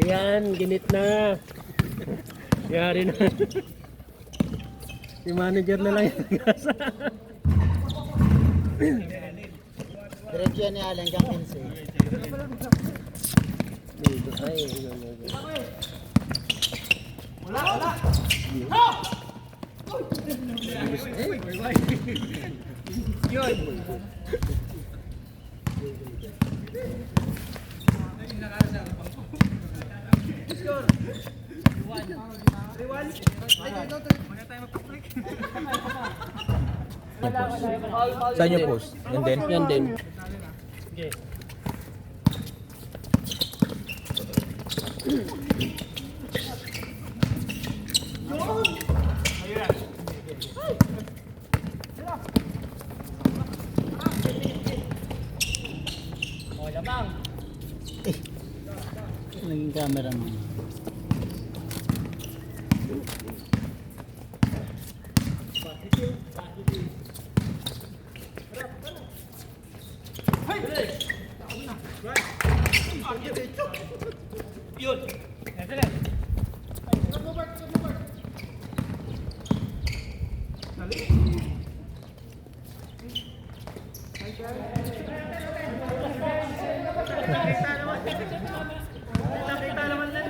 Ayan, ginit na. Yari na. Si manager na lang yung gasa. Diretso yan ni Alan kang 15. Ay, Wala! Yun! Score! 3-1. Saan yung post? Yan din? yan din. Okay. Naging camera mo. Yun! Nakita naman lang.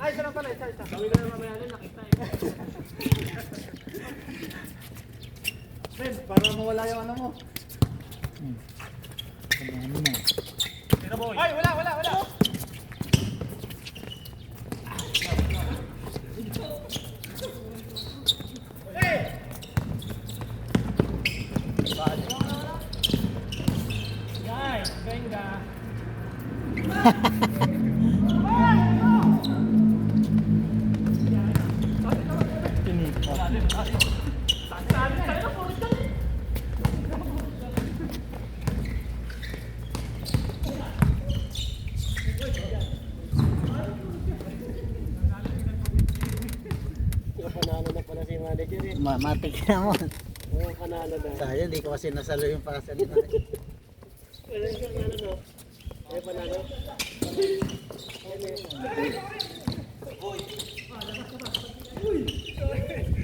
Ay, sarap pala, isa. Gawin ko na mamaya nun, nakita eh. Para mawala yung ano mo. Ay, wala! Guys, venga. Panalo na pala si manager eh. Matik na mo. Oo, panalo na. Sayang, di ko kasi nasalo yung pasan na. Wala yung panalo no? Ay, panalo.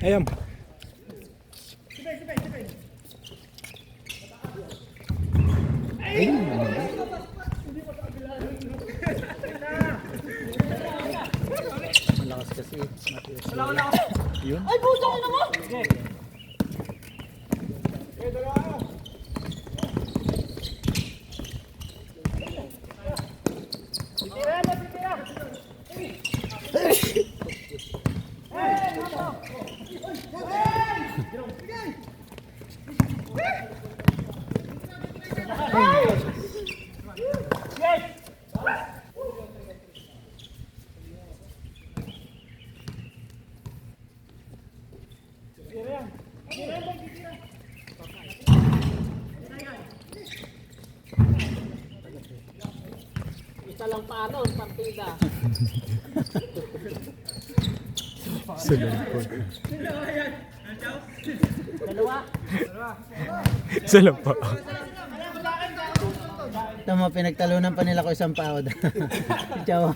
Ayam. Ay, malakas kasi. Wala. Yun. Ay, puso ko naman! Isa lang paano, partida. Salampot. Dalawa. Salampa. Tama, pinagtalunan pa nila ko isang pawad. Ciao.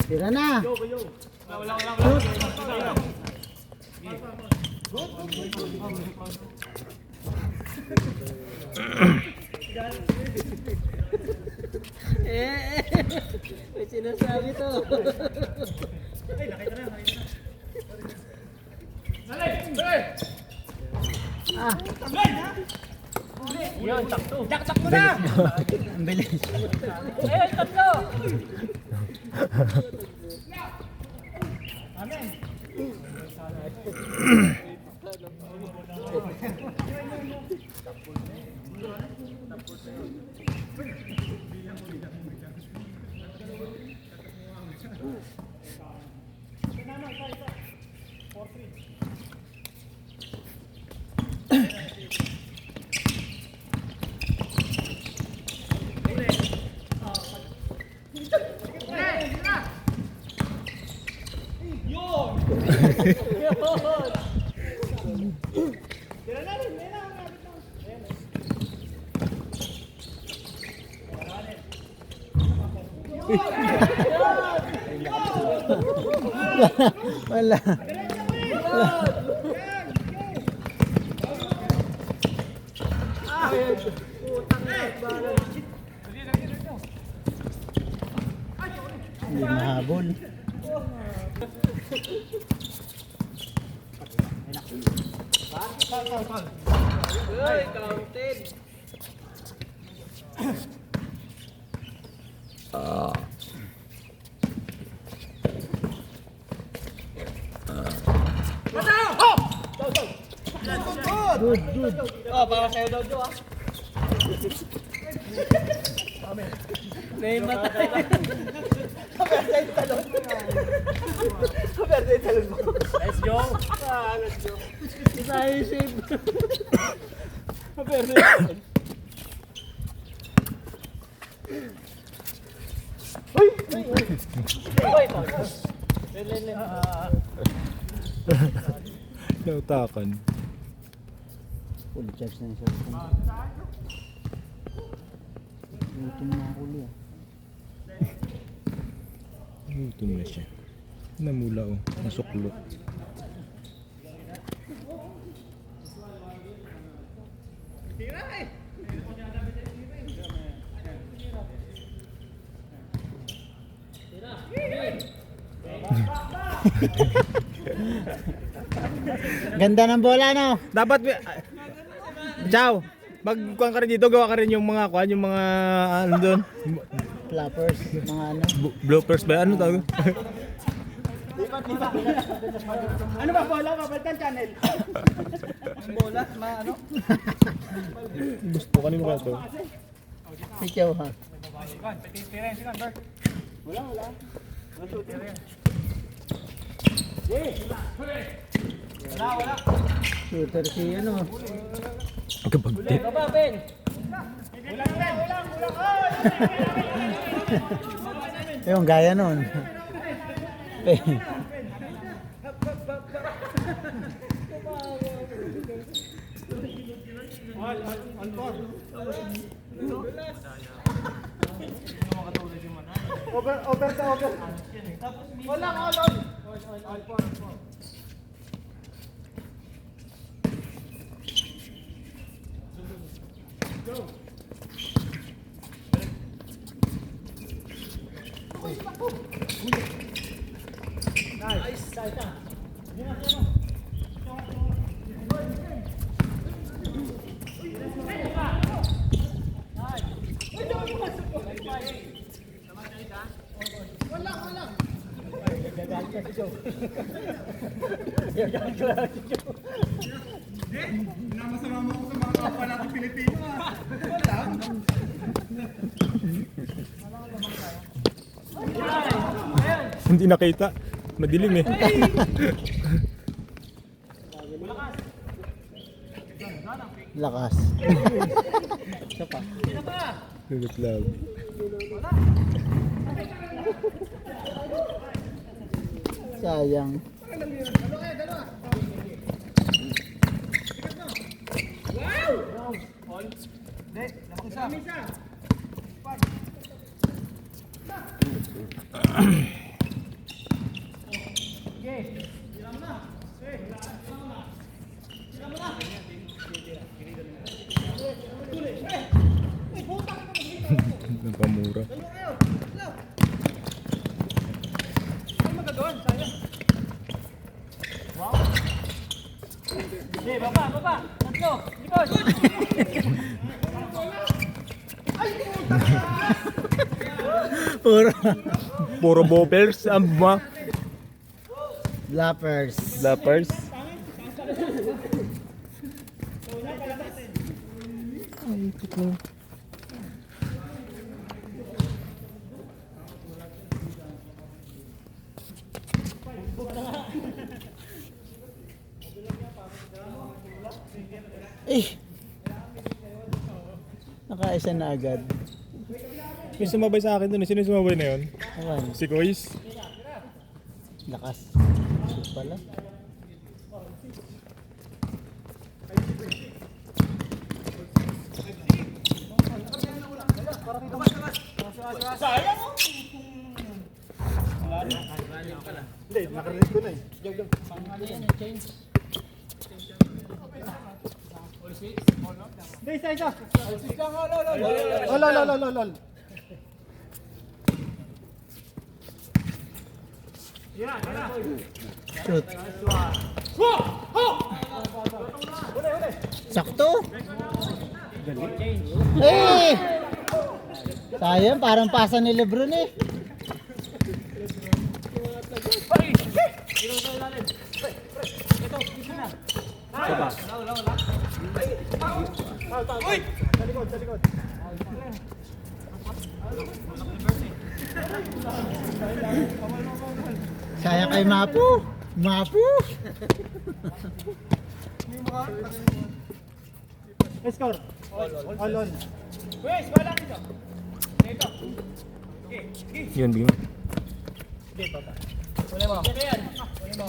Tira na. Wala. May sinasabi to. Ay, nakita na. Dali! Ah, Yun, sakto. Sakto na! ang bilis. Ayun, tatlo! Amen. Wala. Hindi mahabol. Ay, counted. Good, good. Oh, para sa'yo daw, Jo, ah. Naimatay. Kapersa yung talon. Kapersa yung talon mo. Let's go. Ah, let's go. Isa yung save. Kapersa yung talon. Uy! Uy! Uy! Len. Nautakan. Full charge na yung cellphone. Gutom na ako liya. Gutom na siya. Namula oh. Nasuklot. Ganda ng bola, no? Dapat Ciao. Magkuhan ka rin dito, gawa ka rin yung mga kuhan, yung mga ano doon. Flappers, mga ano. Bloopers ba? Ano tawag? Ano ba, bola? Papalitan channel. Bola, ano? Gusto ka mo ka to. Ikaw ha. Wala. Shooter si ano. Pagkabagtit. Baba, Ben. Yung gaya nun. Over. Wala, all. Hindi nakita. Madilim eh. Lakas. Lulutlag. Sayang. Napamura. Okay, baba. Tatlo. Likod. Puro boppers. Amba. Flappers. Lappers. Nakaisa na agad. May sumabay sa akin doon. Sino yung sumabay na yun? Awan. Si Kois. Lakas. Shoot pala. Sayang mo. Hindi, nakarinig ko na eh. Hindi, isa. Lol. Shoot. Sakto. Eh! Sayang, parang pasa ni Lebron eh. Sayang kay Mapu. Mapu. Score. All. Wes, wala dito. Dito. Yun, bingo. Uli mo. Uli mo.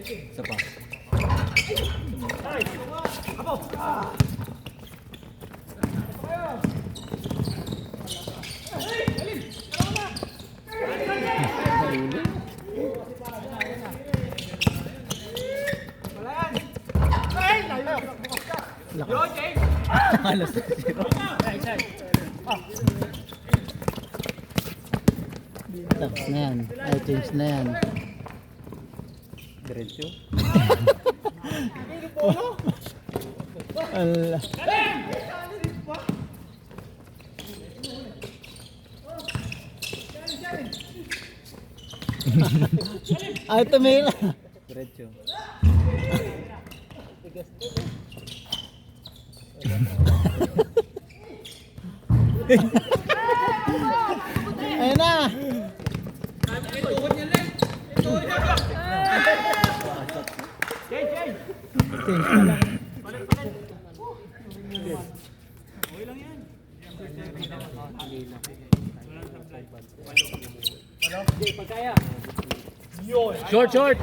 Isa pa. Halos na zero. Tapos na yan. Ay, change na yan. Diretso. Allah. Ay, tumila. Diretso. Ayun na. Change pa lang. Short.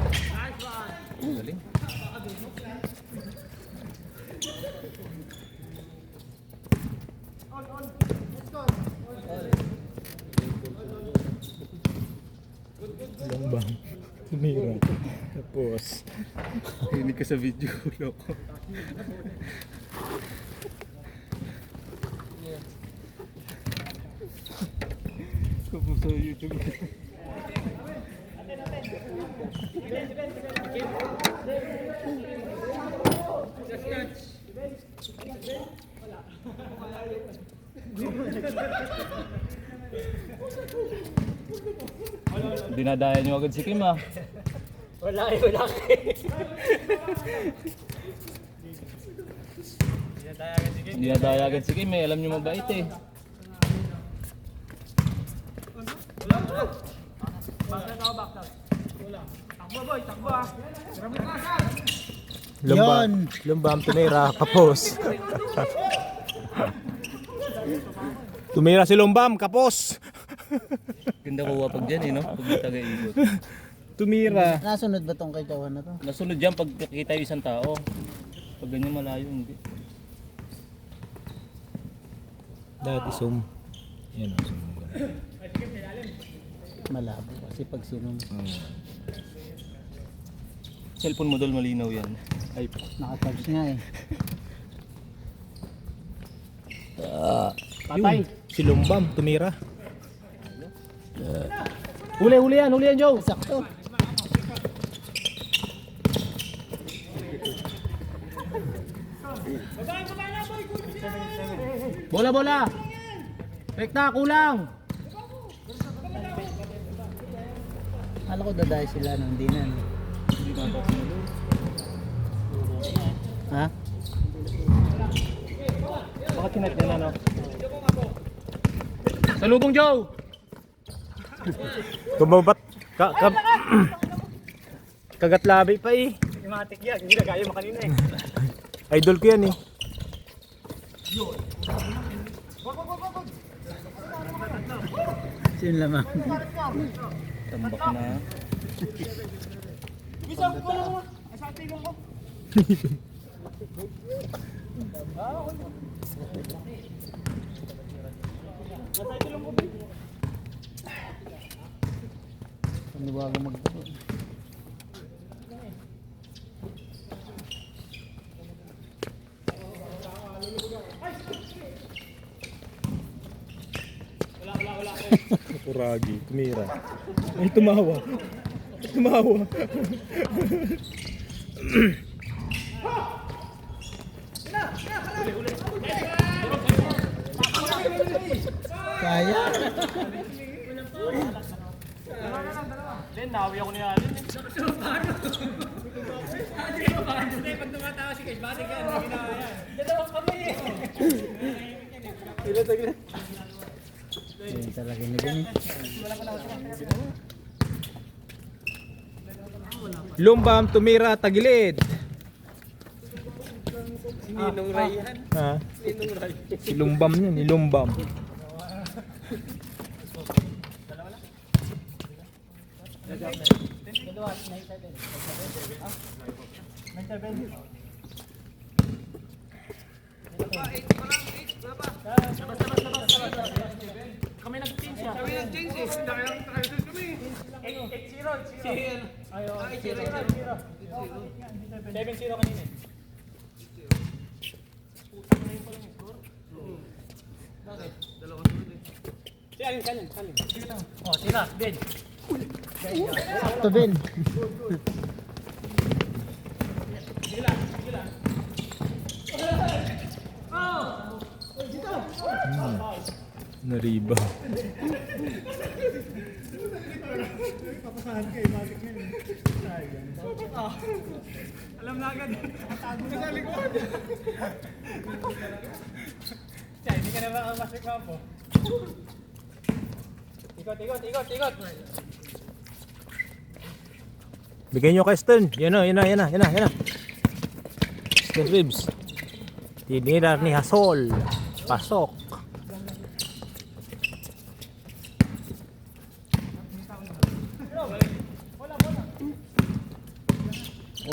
Longbang. Tumira. Tapos, hindi ka sa video. Loko. Kapag sa YouTube. Dinadaya nyo agad si Kim ah. Wala kayo. Dinadaya agad si Kim eh. Alam nyo mabait eh. Yun. Lumbang tumira, kapos. Tumira si Lumbam, kapos. Ganda kuha pag dyan eh no. Pag di taga-ikot. Tumira. Nasunod ba tong kay Chawan na to? Nasunod dyan pag nakikita yung isang tao. Pag ganyan malayo hindi. Dati zoom. Yan o, zoom. Malabo kasi pag sinong Cellphone mo dol malinaw yan. Ay, naka-charge nga eh. patay. Si Lumbam, tumira. Huli yan, Joe. Sakto. Bola. Rekta, kulang. Akala ko dadayo sila nung di na. No? Ha? Baka kinat nila, no? Salubong, Joe. Kumabat. Kagat labi pa eh. Matik yan. Hindi na kaya makanina eh. Idol ko yan eh. Sino lamang? Tambak na. Bisa ko lang mo. Sa tingin ko. Panibago mag Kuragi, tumira. Ay, tumawa. Tumawa. Kaya. Then, nawi ako ni Alin. Pag tumatawa si Kay, bakit ka? Hindi na yan. Dalawa kami eh. Ayun talaga ni Gani. Lumbam, tumira, tagilid. Ninong Ray yan. Ha? Ninong Ray. Ilumbam yun, ilumbam. Kami nag-change siya. Kami nag-change eh. Nakailang kami. 8-0. Ayo, 8-0. 7-0 kanina eh. Bakit? Dalawa sunod eh. Si Alin. Oh, sila, Ben. Sakto Ben. Nariba. Alam na agad. Tago na sa likod. Chay, hindi ka na makamasik po. Ikot. Bigyan nyo kay Stern. Yan na. Stern ribs. Tinira ni Hasol. Pasok.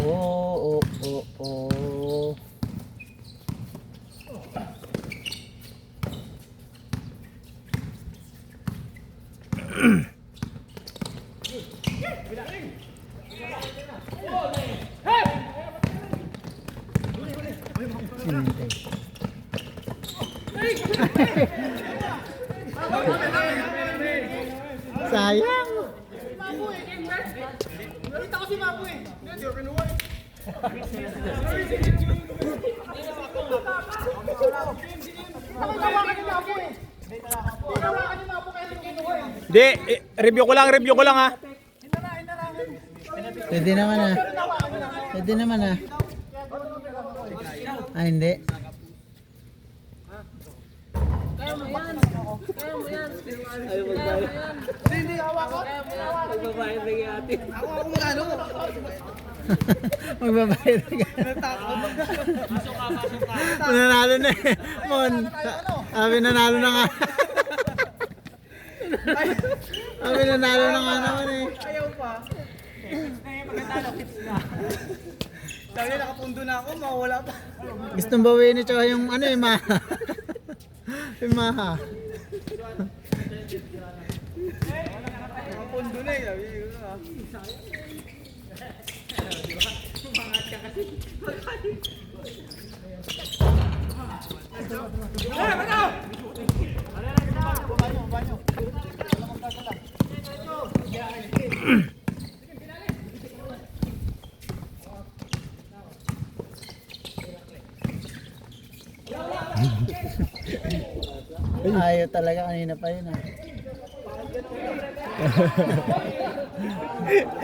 Oh. Sayang. Nakita ko si Mapo eh. Hindi ko kinuha eh. Di, review ko lang ha. Pwede naman ah. Ah, hindi. Hindi hawa ko. Magbabayad na kay ate. Ako magano. Magbabayad ka. Pasok ka. Nanalo na eh. Mon. Sabi nanalo na nga. Sabi nanalo na nga naman eh. Ayaw pa. Pagkatalo, hits na. Sabi niya nakapundo na ako, mawala pa. Gustong bawiin ni Choy yung ano eh, maha. Yung maha. Nakapundo na eh. Sabi niya, Ayaw talaga kanina pa yun ah.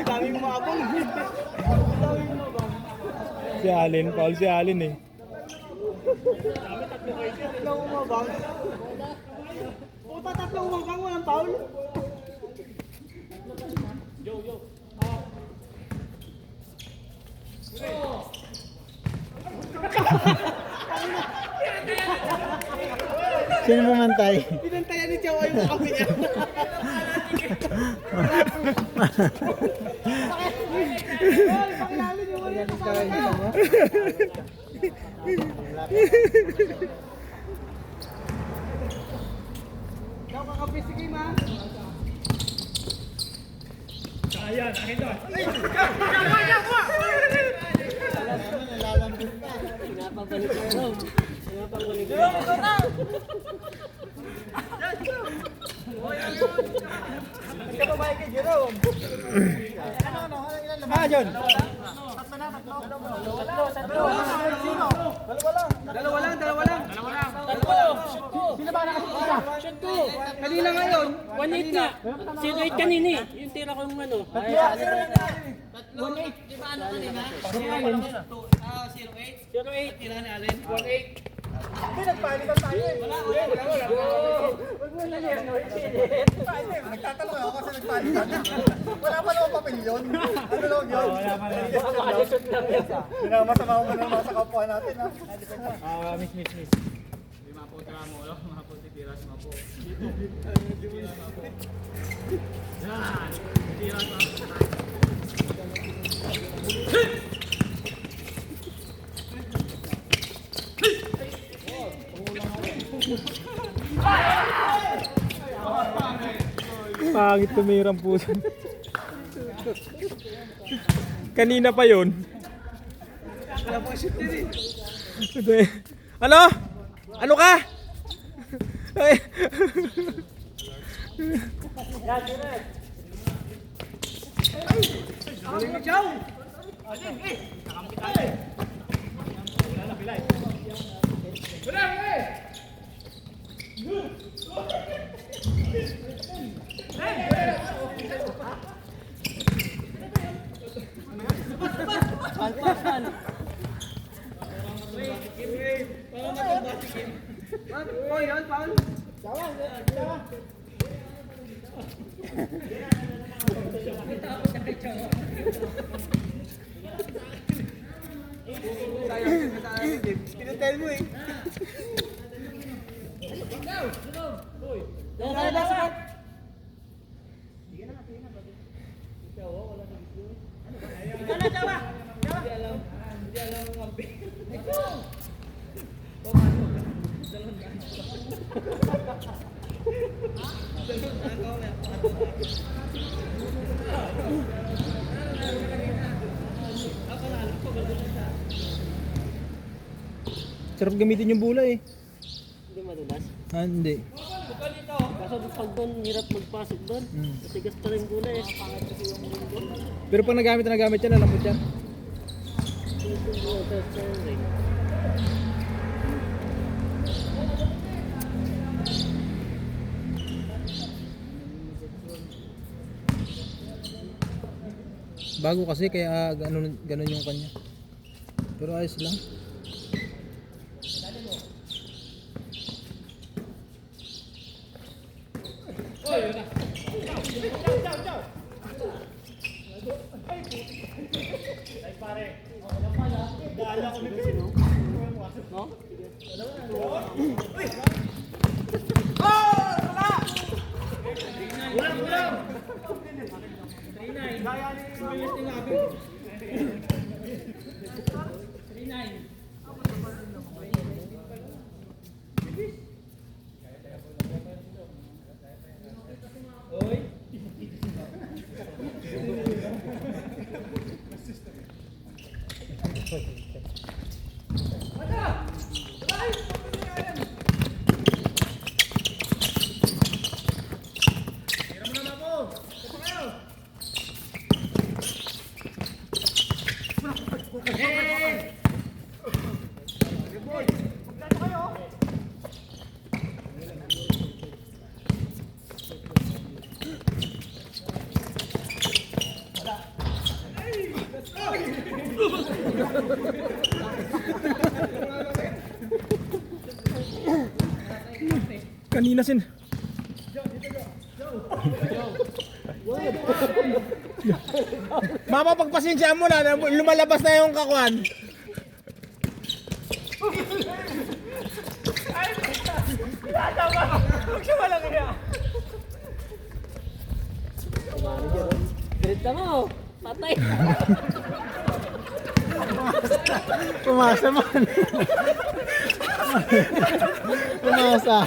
dami mo maabang. Si Alin, Paul si Alin eh. Tatlong umabang. Puta, tatlong umabang, walang foul. Sino pumantay? Pinantayan ni Chow yung kami niya. Pakilalo niyo mo Pinapabalik ko raw. Pinapabalik ko. Ah, John. Shot ko. Kanina ngayon. 1-8 nga. 0-8 kanini. Yung tira ko yung ano. 1-8. Di ba ano kanina? 0-8. Tira ni Allen. 1-8. Pinagpalitan tayo eh. Wala. Huwag mo na yan. Nagtatanong ako kasi nagpalitan. Wala pa naman papilyon. Ano lang yun? Wala pa naman. Pinamasama ko muna mga sa kapwa natin ha. Miss. Pangit tumirang puso. Kanina pa yun. Ano? Ano ka? Ay. Pinatel mo eh. Sarap gamitin yung bola eh. Hindi madulas. Ah, hindi. Kaso pag doon, hirap magpasok doon. Matigas pa rin gula eh. Pero pag nagamit yan, alam mo yan. Bago kasi kaya ganun yung kanya. Pero ayos lang. Kanina sin. Mama, pagpasensya mo na, lumalabas na yung kakwan. Grita mo. Patay. Pumasa man. Pumasa.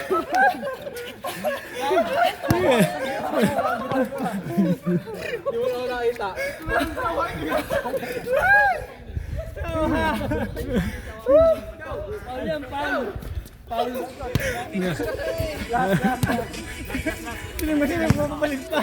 Hindi mo na nakita. Paul yan, Paul. Paul. Sino ba sino papapalit pa?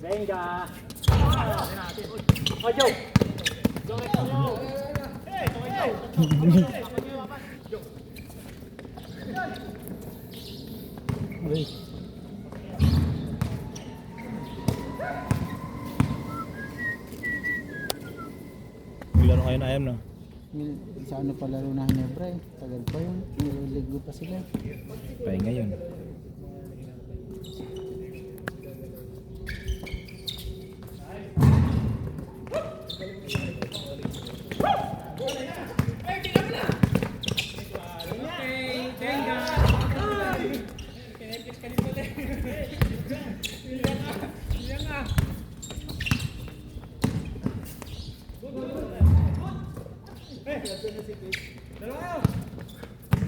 Venga. Ojo. Uy. Maglaro kayo na ayam no? Sa ano pa laro na Hinebra eh. Tagal pa yun. Nililigo pa sila. Pahinga yun.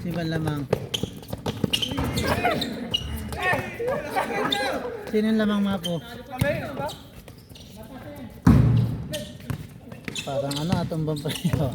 Siban lamang. Sino yung lamang mapo? Parang ano, atong bampayo.